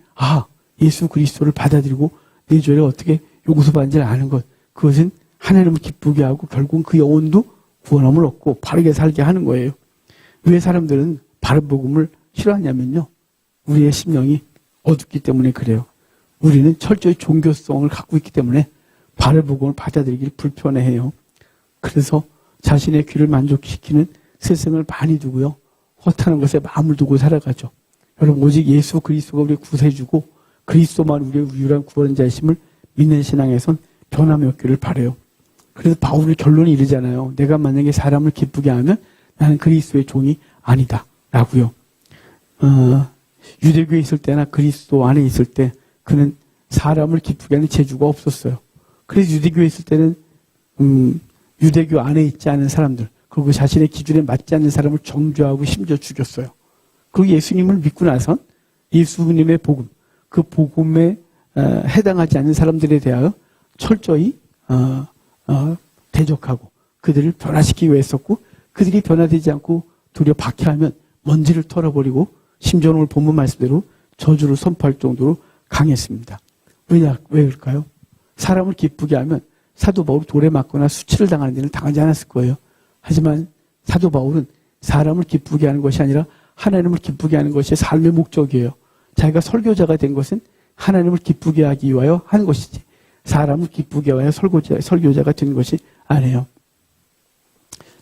예수 그리스도를 받아들이고 내 죄를 어떻게 용서받는지를 아는 것, 그것은 하나님을 기쁘게 하고 결국은 그 영혼도 구원함을 얻고 바르게 살게 하는 거예요. 왜 사람들은 바른 복음을 싫어하냐면요. 우리의 심령이 어둡기 때문에 그래요. 우리는 철저히 종교성을 갖고 있기 때문에 바른 복음을 받아들이기 불편해해요. 그래서 자신의 귀를 만족시키는 세상을 많이 두고요. 허탄한 것에 마음을 두고 살아가죠. 여러분 오직 예수 그리스도가 우리 구세주고 그리스도만 우리의 유일한 구원자이심을 믿는 신앙에선 변함이 없기를 바라요. 그래서 바울의 결론이 이르잖아요. 내가 만약에 사람을 기쁘게 하면 나는 그리스도의 종이 아니다 라고요. 유대교에 있을 때나 그리스도 안에 있을 때 그는 사람을 기쁘게 하는 재주가 없었어요. 그래서 유대교에 있을 때는 유대교 안에 있지 않은 사람들 그리고 자신의 기준에 맞지 않는 사람을 정죄하고 심지어 죽였어요. 그리고 예수님을 믿고 나선 예수님의 복음, 그 복음에 해당하지 않는 사람들에 대하여 철저히 대적하고 그들을 변화시키기 위해 했었고 그들이 변화되지 않고 도리어 박해하면 먼지를 털어버리고 심지어 오늘 본문 말씀대로 저주를 선포할 정도로 강했습니다. 왜 그럴까요? 사람을 기쁘게 하면 사도 바울이 돌에 맞거나 수치를 당하는 데는 당하지 않았을 거예요. 하지만 사도 바울은 사람을 기쁘게 하는 것이 아니라 하나님을 기쁘게 하는 것이 삶의 목적이에요. 자기가 설교자가 된 것은 하나님을 기쁘게 하기 위하여 한 것이지 사람을 기쁘게 하여 설교자가 된 것이 아니에요.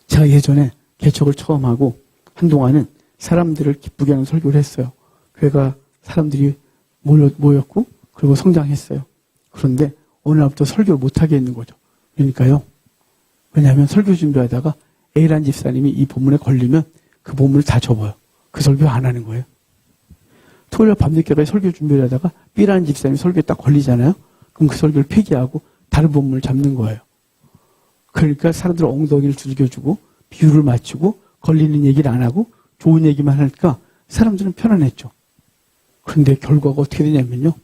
제가 예전에 개척을 처음 하고 한동안은 사람들을 기쁘게 하는 설교를 했어요. 교회가 사람들이 모였고 그리고 성장했어요. 그런데 오늘부터 설교를 못하게 했는 거죠. 그러니까요. 왜냐하면 설교 준비하다가 A라는 집사님이 이 본문에 걸리면 그 본문을 다 접어요. 그 설교 안 하는 거예요. 토요일 밤늦게까지 설교 준비를 하다가 B라는 집사님이 설교에 딱 걸리잖아요. 그럼 그 설교를 폐기하고 다른 본문을 잡는 거예요. 그러니까 사람들 엉덩이를 두들겨주고 비유를 맞추고 걸리는 얘기를 안 하고 좋은 얘기만 하니까 사람들은 편안했죠. 그런데 결과가 어떻게 되냐면요.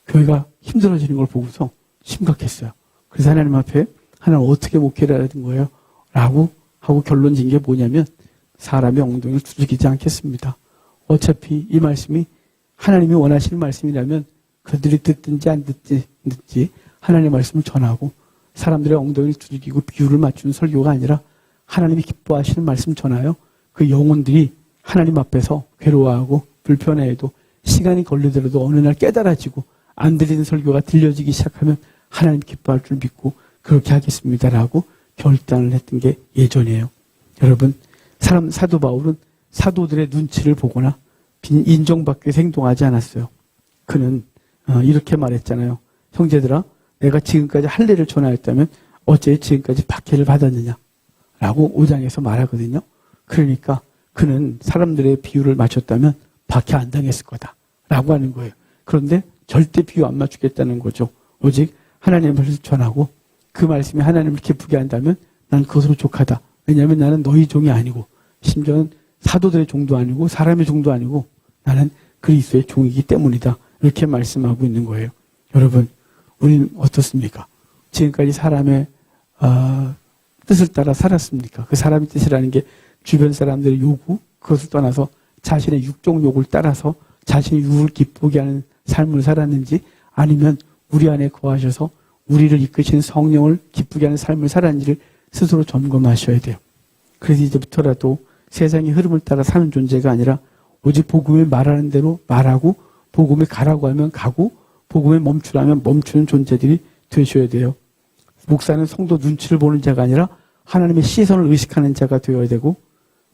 교회가 힘들어지는 걸 보고서 심각했어요. 그래서 하나님 앞에 하나님 어떻게 목회를 해야 되는 거예요? 라고 하고 결론 진 게 뭐냐면 사람의 엉덩이를 두들기지 않겠습니다. 어차피 이 말씀이 하나님이 원하시는 말씀이라면 그들이 듣든지 안 듣든지 하나님의 말씀을 전하고 사람들의 엉덩이를 두들기고 비유를 맞추는 설교가 아니라 하나님이 기뻐하시는 말씀 전하여 그 영혼들이 하나님 앞에서 괴로워하고 불편해해도 시간이 걸리더라도 어느 날 깨달아지고 안 들리는 설교가 들려지기 시작하면 하나님 기뻐할 줄 믿고 그렇게 하겠습니다라고 결단을 했던 게 예전이에요. 여러분, 사도 바울은 사도들의 눈치를 보거나 인정받기 위해서 행동하지 않았어요. 그는 이렇게 말했잖아요. 형제들아, 내가 지금까지 할례를 전하였다면 어째 지금까지 박해를 받았느냐? 라고 5장에서 말하거든요. 그러니까 그는 사람들의 비유를 맞췄다면 박해 안 당했을 거다. 라고 하는 거예요. 그런데 절대 비유 안 맞추겠다는 거죠. 오직 하나님의 말씀을 전하고 그 말씀이 하나님을 기쁘게 한다면 난 그것으로 족하다. 왜냐하면 나는 너희 종이 아니고 심지어는 사도들의 종도 아니고 사람의 종도 아니고 나는 그리스도의 종이기 때문이다. 이렇게 말씀하고 있는 거예요. 여러분, 우리는 어떻습니까? 지금까지 사람의 뜻을 따라 살았습니까? 그 사람의 뜻이라는 게 주변 사람들의 요구, 그것을 떠나서 자신의 육적 욕을 따라서 자신의 육을 기쁘게 하는 삶을 살았는지 아니면 우리 안에 거하셔서 우리를 이끄시는 성령을 기쁘게 하는 삶을 살았는지를 스스로 점검하셔야 돼요. 그래서 이제부터라도 세상의 흐름을 따라 사는 존재가 아니라 오직 복음이 말하는 대로 말하고 복음에 가라고 하면 가고 복음에 멈추라면 멈추는 존재들이 되셔야 돼요. 목사는 성도 눈치를 보는 자가 아니라 하나님의 시선을 의식하는 자가 되어야 되고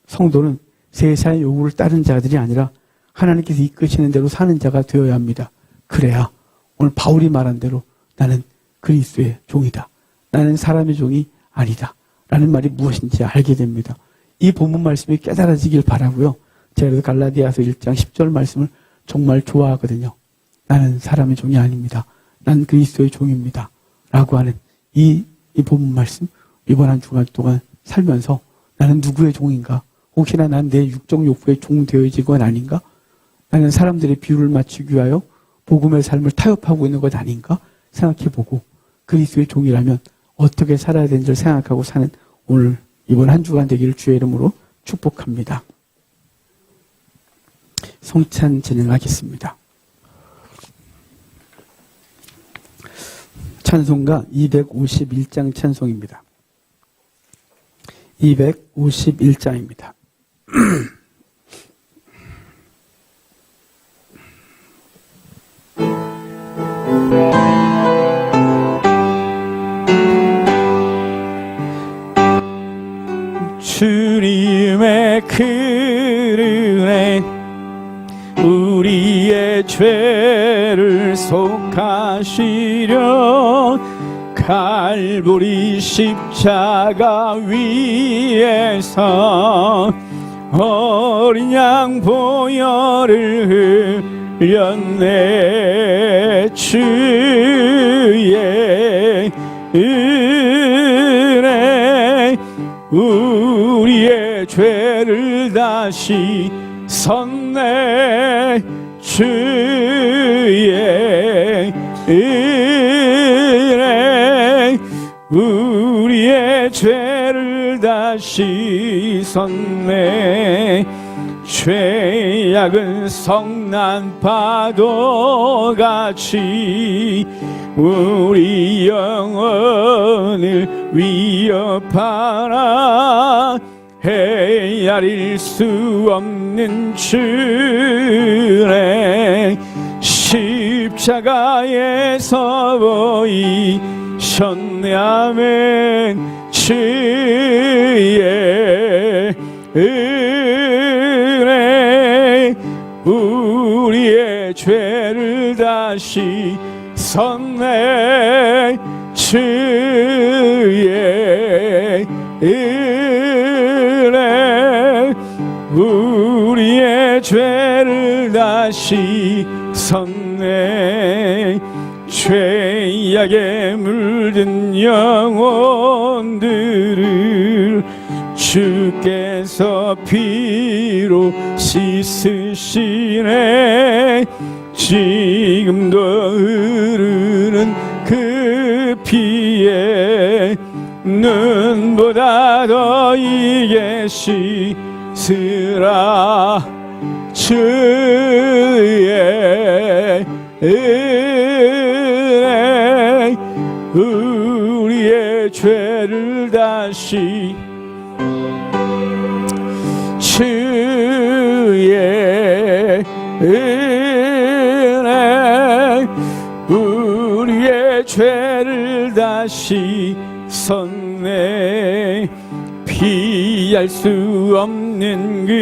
성도는 세상의 요구를 따르는 자들이 아니라 하나님께서 이끄시는 대로 사는 자가 되어야 합니다. 그래야 오늘 바울이 말한 대로 나는 그리스도의 종이다. 나는 사람의 종이 아니다. 라는 말이 무엇인지 알게 됩니다. 이 본문 말씀이 깨달아지길 바라고요. 제가 그래서 갈라디아서 1장 10절 말씀을 정말 좋아하거든요. 나는 사람의 종이 아닙니다. 난 그리스도의 종입니다. 라고 하는 이 본문 말씀 이번 한 주간 동안 살면서 나는 누구의 종인가? 혹시나 난 내 육적 욕구의 종 되어진 건 아닌가? 나는 사람들의 비유를 맞추기 위하여 복음의 삶을 타협하고 있는 것 아닌가? 생각해보고 그리스도의 종이라면 어떻게 살아야 되는지를 생각하고 사는 오늘 이번 한 주간 되기를 주의 이름으로 축복합니다. 성찬 진행하겠습니다. 찬송가 251장 찬송입니다. 251장입니다. 주님의 그 은혜 우리의 죄를 속하시려 갈보리 십자가 위에서 어린 양 보혈을 흘렸네. 주의 은혜 우리의 죄를 다시 섰네. 주의 은혜 우리의 죄를 다시 섰네. 죄악은 성난 파도같이 우리 영혼을 위협하나 헤아릴 수 없는 주의 십자가에서 보이셨네. 아멘. 주의 은혜 우리의 죄를 다시 선내 주의 은혜 우리의 죄를 다시 섰네 죄악에 물든 영혼들을 주께서 피로 씻으시네 지금도 흐르는 그 피에 눈보다 더 이게 씻으라 주의 은혜 우리의 죄를 다시 주의 은혜 우리의 죄를 다시 섰네 피할 수 없는 그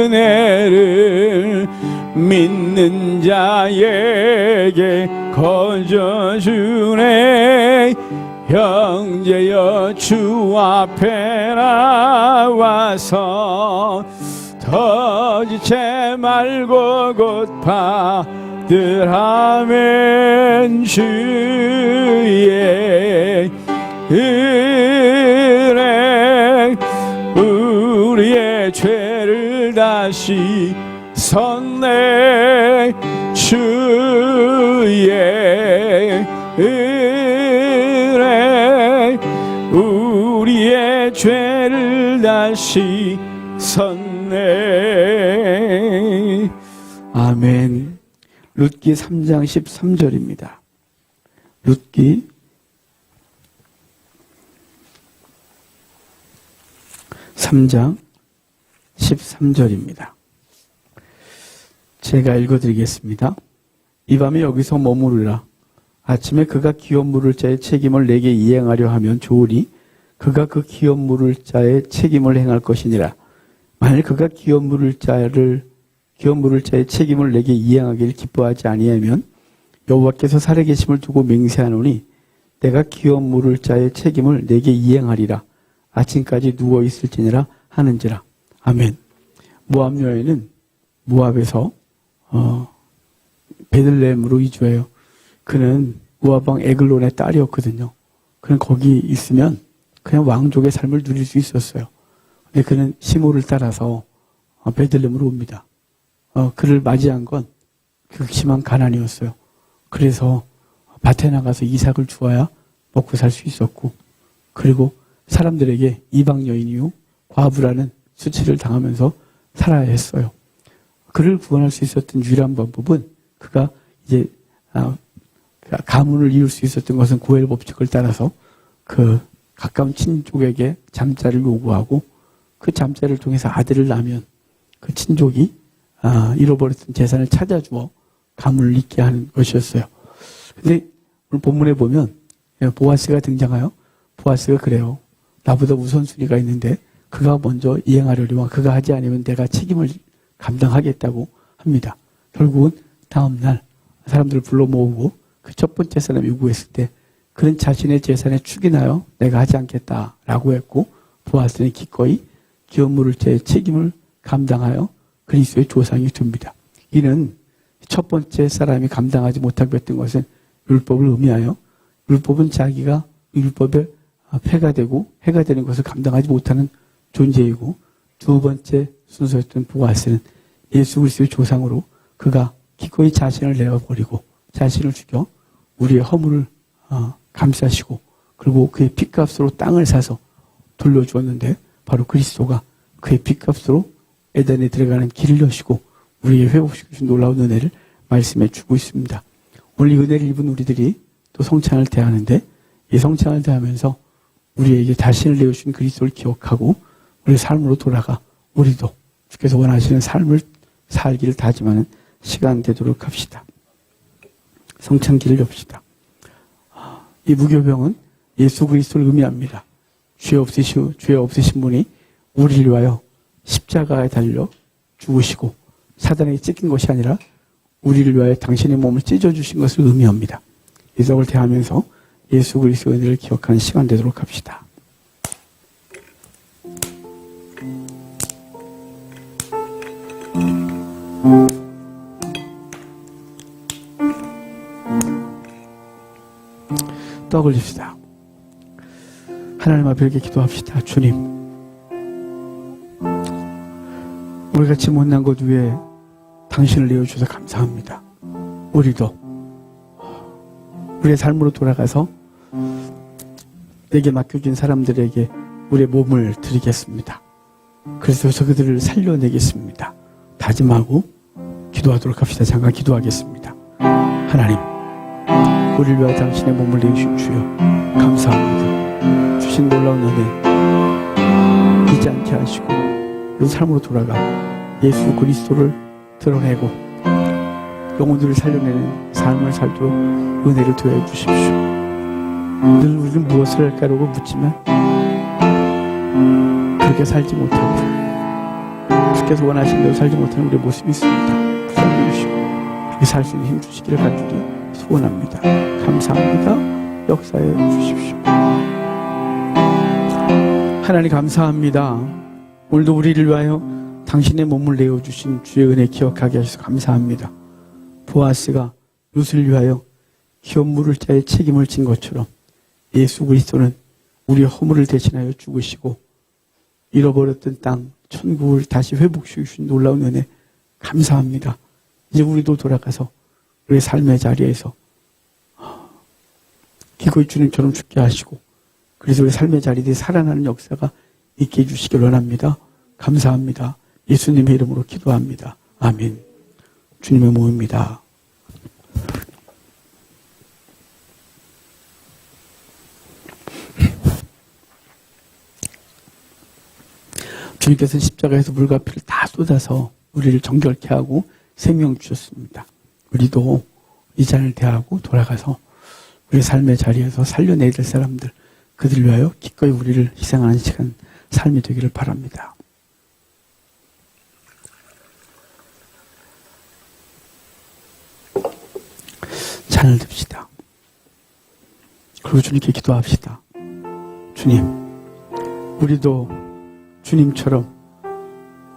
은혜를 믿는 자에게 거저주네 형제여 주 앞에 나와서 터지지 말고 곧 받으라면 주의 은혜 우리의 죄를 다시 섰네 주의 은혜 우리의 죄를 다시 섰네 아멘. 룻기 3장 13절입니다. 룻기 3장 13절입니다. 제가 읽어드리겠습니다. 이 밤에 여기서 머무르라. 아침에 그가 기업 물을 자의 책임을 내게 이행하려 하면 좋으니 그가 그 기업 물을 자의 책임을 행할 것이니라. 만일 그가 기업 물을 자의 책임을 내게 이행하기를 기뻐하지 아니하면 여호와께서 살아계심을 두고 맹세하노니 내가 기업 물을 자의 책임을 내게 이행하리라. 아침까지 누워 있을지니라 하는지라. 아멘. 모압 여인은 모압에서 베들레헴으로 이주해요. 그는 모압 왕 에글론의 딸이었거든요. 그는 거기 있으면 그냥 왕족의 삶을 누릴 수 있었어요. 근데 그는 시므를 따라서 베들레헴으로 옵니다. 그를 맞이한 건 극심한 가난이었어요. 그래서 밭에 나가서 이삭을 주어야 먹고 살 수 있었고, 그리고 사람들에게 이방 여인이요 과부라는 수치를 당하면서 살아야 했어요. 그를 구원할 수 있었던 유일한 방법은 그가 이제 가문을 이룰 수 있었던 것은 고엘 법칙을 따라서 그 가까운 친족에게 잠자를 요구하고 그 잠자를 통해서 아들을 낳으면 그 친족이 잃어버렸던 재산을 찾아주어 가문을 잇게 하는 것이었어요. 근데 오늘 본문에 보면 보아스가 등장하여 보아스가 그래요. 나보다 우선순위가 있는데 그가 먼저 이행하려니와 그가 하지 않으면 내가 책임을 감당하겠다고 합니다. 결국은 다음날 사람들을 불러 모으고 그 첫 번째 사람이 요구했을 때 그는 자신의 재산에 축이나요 내가 하지 않겠다라고 했고, 보아스는 기꺼이 기업 물을 자의 책임을 감당하여 그리스도의 조상이 됩니다. 이는 첫 번째 사람이 감당하지 못하고 했던 것은 율법을 의미하여 율법은 자기가 율법에 폐가 되고 해가 되는 것을 감당하지 못하는 존재이고, 두 번째 순서였던 보아스는 예수 그리스도의 조상으로 그가 기꺼이 자신을 내어버리고 자신을 죽여 우리의 허물을 감싸시고 그리고 그의 핏값으로 땅을 사서 돌려주었는데, 바로 그리스도가 그의 핏값으로 에덴에 들어가는 길을 여시고 우리의 회복시키신 놀라운 은혜를 말씀해 주고 있습니다. 오늘 이 은혜를 입은 우리들이 또 성찬을 대하는데, 이 성찬을 대하면서 우리에게 자신을 내어주신 그리스도를 기억하고 우리의 삶으로 돌아가 우리도 주께서 원하시는 삶을 살기를 다짐하는 시간 되도록 합시다. 성찬기를 엽시다. 이 무교병은 예수 그리스도를 의미합니다. 죄 없으신 분이 우리를 위하여 십자가에 달려 죽으시고 사단에게 찢긴 것이 아니라 우리를 위하여 당신의 몸을 찢어주신 것을 의미합니다. 이 적을 대하면서 예수 그리스도의 은혜를 기억하는 시간 되도록 합시다. 떡을 줍시다. 하나님 앞에 이렇게 기도합시다. 주님, 우리 같이 못난 것 위에 당신을 내어주셔서 감사합니다. 우리도 우리의 삶으로 돌아가서 내게 맡겨진 사람들에게 우리의 몸을 드리겠습니다. 그래서 그들을 살려내겠습니다. 다짐하고 기도하도록 합시다. 잠깐 기도하겠습니다. 하나님, 우리를 위하여 당신의 몸을 내주신 주여 감사합니다. 주신 놀라운 은혜 잊지 않게 하시고 우리 삶으로 돌아가 예수 그리스도를 드러내고 영혼들을 살려내는 삶을 살도록 은혜를 더해 주십시오. 늘 우리는 무엇을 할까라고 묻지만 그렇게 살지 못하고 주께서 원하신 대로 살지 못하는 우리의 모습이 있습니다. 부탁해 주시고 그렇게 살 수 있는 힘 주시기를 간절히 소원합니다. 감사합니다. 역사해 주십시오. 하나님 감사합니다. 오늘도 우리를 위하여 당신의 몸을 내어주신 주의 은혜 기억하게 하셔서 감사합니다. 보아스가 룻을 위하여 기업 물을 자의 책임을 진 것처럼 예수 그리스도는 우리의 허물을 대신하여 죽으시고 잃어버렸던 땅 천국을 다시 회복시켜 주신 놀라운 은혜 감사합니다. 이제 우리도 돌아가서 우리의 삶의 자리에서 기꺼이 주님처럼 죽게 하시고 그래서 우리 삶의 자리에 살아나는 역사가 있게 해주시길 원합니다. 감사합니다. 예수님의 이름으로 기도합니다. 아멘. 주님의 모입니다. 주님께서는 십자가에서 물과 피를 다 쏟아서 우리를 정결케 하고 생명 주셨습니다. 우리도 이 잔을 대하고 돌아가서 우리 삶의 자리에서 살려내야 될 사람들, 그들을 위하여 기꺼이 우리를 희생하는 시간, 삶이 되기를 바랍니다. 잔을 듭시다. 그리고 주님께 기도합시다. 주님, 우리도 주님처럼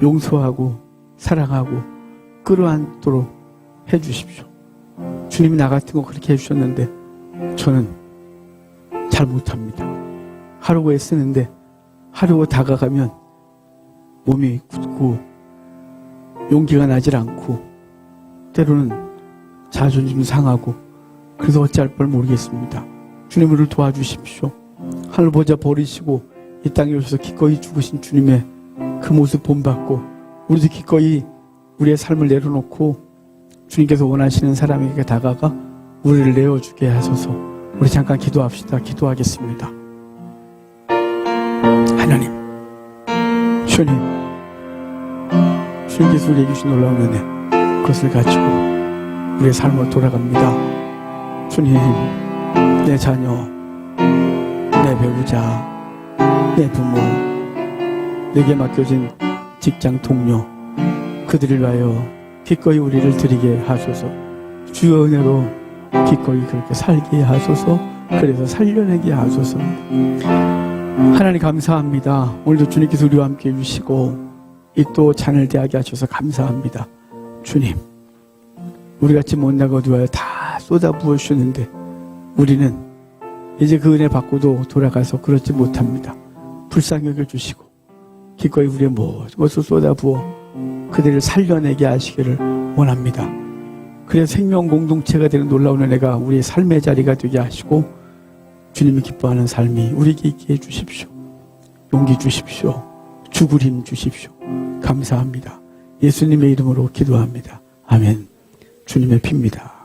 용서하고 사랑하고 끌어안도록 해주십시오. 주님이 나 같은 거 그렇게 해주셨는데 저는 잘 못합니다. 하려고 애쓰는데 하려고 다가가면 몸이 굳고 용기가 나질 않고 때로는 자존심 상하고 그래서 어찌할 걸 모르겠습니다. 주님 우리를 도와주십시오. 하늘 보자 버리시고 이 땅에 오셔서 기꺼이 죽으신 주님의 그 모습 본받고 우리도 기꺼이 우리의 삶을 내려놓고 주님께서 원하시는 사람에게 다가가 우리를 내어주게 하소서. 우리 잠깐 기도합시다. 기도하겠습니다. 하나님, 주님께서 우리에게 주신 놀라운 은혜 그것을 가지고 우리의 삶으로 돌아갑니다. 주님, 내 자녀, 내 배우자, 내 부모, 내게 맡겨진 직장 동료, 그들을 위하여 기꺼이 우리를 드리게 하소서. 주의 은혜로 기꺼이 그렇게 살게 하소서. 그래서 살려내게 하소서. 하나님 감사합니다. 오늘도 주님께서 우리와 함께 해주시고 이 또 잔을 대하게 하셔서 감사합니다. 주님, 우리같이 못난 것 위하여 다 쏟아 부어주셨는데 우리는 이제 그 은혜 받고도 돌아가서 그렇지 못합니다. 불쌍히 여겨주시고 기꺼이 우리의 모든 것을 쏟아 부어 그들을 살려내게 하시기를 원합니다. 그래서 생명 공동체가 되는 놀라운 은혜가 우리의 삶의 자리가 되게 하시고 주님이 기뻐하는 삶이 우리에게 있게 해주십시오. 용기 주십시오. 죽을 힘 주십시오. 감사합니다. 예수님의 이름으로 기도합니다. 아멘. 주님의 피입니다.